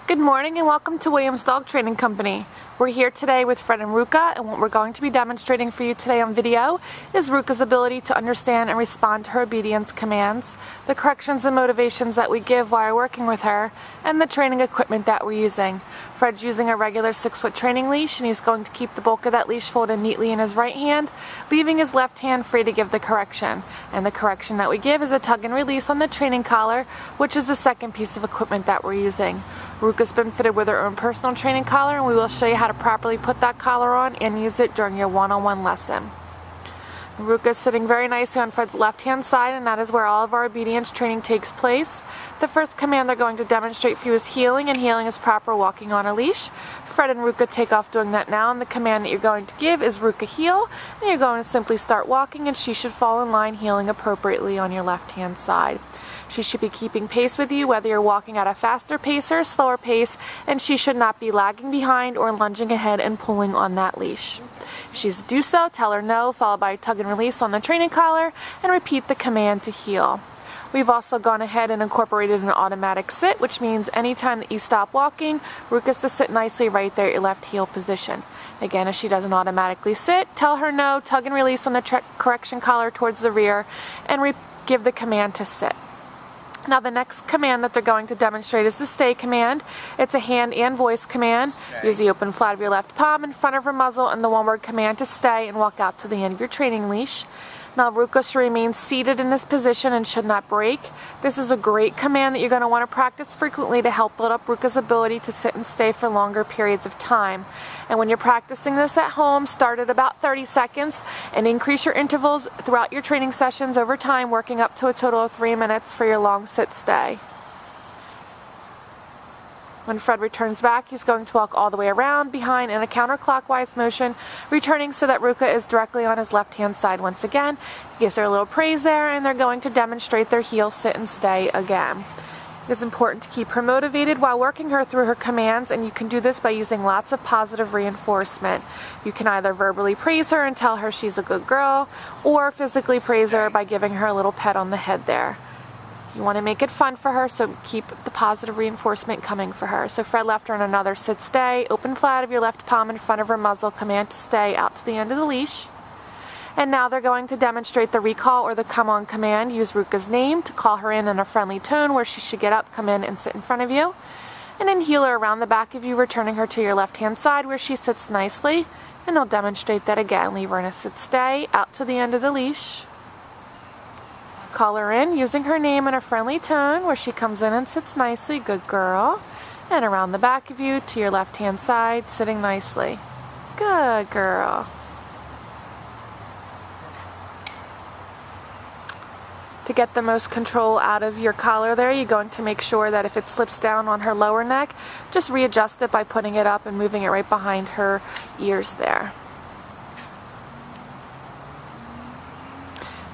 Good morning and welcome to Williams Dog Training Company. We're here today with Fred and Ruka, and what we're going to be demonstrating for you today on video is Ruka's ability to understand and respond to her obedience commands, the corrections and motivations that we give while working with her, and the training equipment that we're using. Fred's using a regular 6-foot training leash, and he's going to keep the bulk of that leash folded neatly in his right hand, leaving his left hand free to give the correction. And the correction that we give is a tug and release on the training collar, which is the second piece of equipment that we're using. Ruka's been fitted with her own personal training collar, and we will show you how to properly put that collar on and use it during your one-on-one lesson. Ruka's sitting very nicely on Fred's left-hand side, and that is where all of our obedience training takes place. The first command they're going to demonstrate for you is heeling, and heeling is proper walking on a leash. Fred and Ruka take off doing that now, and the command that you're going to give is Ruka heel, and you're going to simply start walking, and she should fall in line heeling appropriately on your left-hand side. She should be keeping pace with you, whether you're walking at a faster pace or a slower pace, and she should not be lagging behind or lunging ahead and pulling on that leash. If she's to do so, tell her no, followed by a tug and release on the training collar, and repeat the command to heel. We've also gone ahead and incorporated an automatic sit, which means anytime that you stop walking, Ruka's to sit nicely right there at your left heel position. Again, if she doesn't automatically sit, tell her no, tug and release on the correction collar towards the rear, and give the command to sit. Now the next command that they're going to demonstrate is the stay command. It's a hand and voice command. Use the open flat of your left palm in front of her muzzle and the one-word command to stay and walk out to the end of your training leash. Now Ruka should remain seated in this position and should not break. This is a great command that you're going to want to practice frequently to help build up Ruka's ability to sit and stay for longer periods of time. And when you're practicing this at home, start at about 30 seconds and increase your intervals throughout your training sessions over time, working up to a total of 3 minutes for your long sit stay. When Fred returns back, he's going to walk all the way around, behind, in a counterclockwise motion, returning so that Ruka is directly on his left-hand side once again. He gives her a little praise there, and they're going to demonstrate their heel, sit, and stay again. It is important to keep her motivated while working her through her commands, and you can do this by using lots of positive reinforcement. You can either verbally praise her and tell her she's a good girl, or physically praise her by giving her a little pet on the head there. You want to make it fun for her, so keep the positive reinforcement coming for her. So Fred left her in another sit stay, open flat of your left palm in front of her muzzle, command to stay out to the end of the leash. And now they're going to demonstrate the recall or the come on command. Use Ruka's name to call her in a friendly tone where she should get up, come in, and sit in front of you. And then heel her around the back of you, returning her to your left-hand side where she sits nicely. And I'll demonstrate that again. Leave her in a sit stay, out to the end of the leash. Call her in using her name in a friendly tone where she comes in and sits nicely, good girl. And around the back of you to your left-hand side, sitting nicely. Good girl. To get the most control out of your collar there, you're going to make sure that if it slips down on her lower neck, just readjust it by putting it up and moving it right behind her ears there.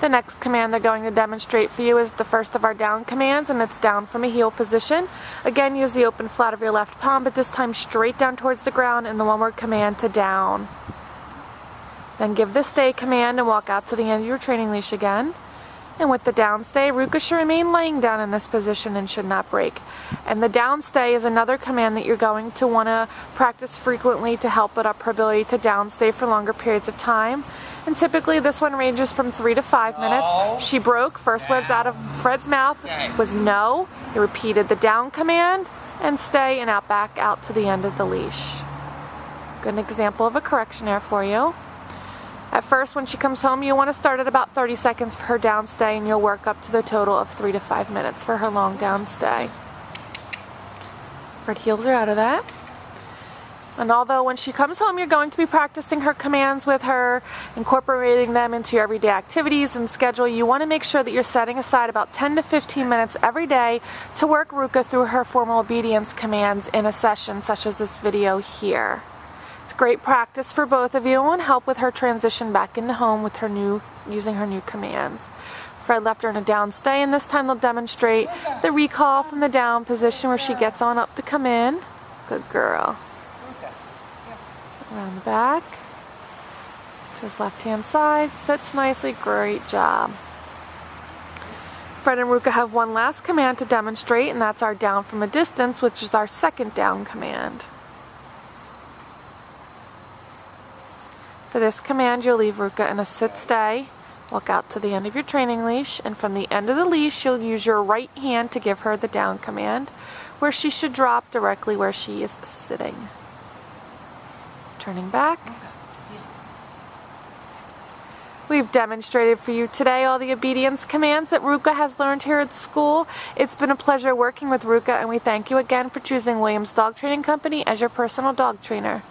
The next command they're going to demonstrate for you is the first of our down commands, and it's down from a heel position. Again, use the open flat of your left palm, but this time straight down towards the ground, and the one-word command to down. Then give the stay command and walk out to the end of your training leash again. And with the down stay, Ruka should remain laying down in this position and should not break. And the down stay is another command that you're going to want to practice frequently to help build up her ability to down stay for longer periods of time. And typically this one ranges from 3 to 5 minutes. She broke. First words out of Fred's mouth was no. He repeated the down command and stay and back out to the end of the leash. Good example of a correction there for you. At first, when she comes home, you want to start at about 30 seconds for her down stay, and you'll work up to the total of 3 to 5 minutes for her long down stay. Fred heels her out of that. And although when she comes home, you're going to be practicing her commands with her, incorporating them into your everyday activities and schedule, you want to make sure that you're setting aside about 10 to 15 minutes every day to work Ruka through her formal obedience commands in a session such as this video here. It's great practice for both of you and help with her transition back into home with her using her new commands. Fred left her in a down stay, and this time they'll demonstrate the recall from the down position where she gets on up to come in. Good girl. Around the back to his left-hand side, sits nicely, great job. Fred and Ruka have one last command to demonstrate, and that's our down from a distance, which is our second down command. For this command, you'll leave Ruka in a sit-stay, walk out to the end of your training leash, and from the end of the leash, you'll use your right hand to give her the down command, where she should drop directly where she is sitting. Turning back. We've demonstrated for you today all the obedience commands that Ruka has learned here at school. It's been a pleasure working with Ruka, and we thank you again for choosing Williams Dog Training Company as your personal dog trainer.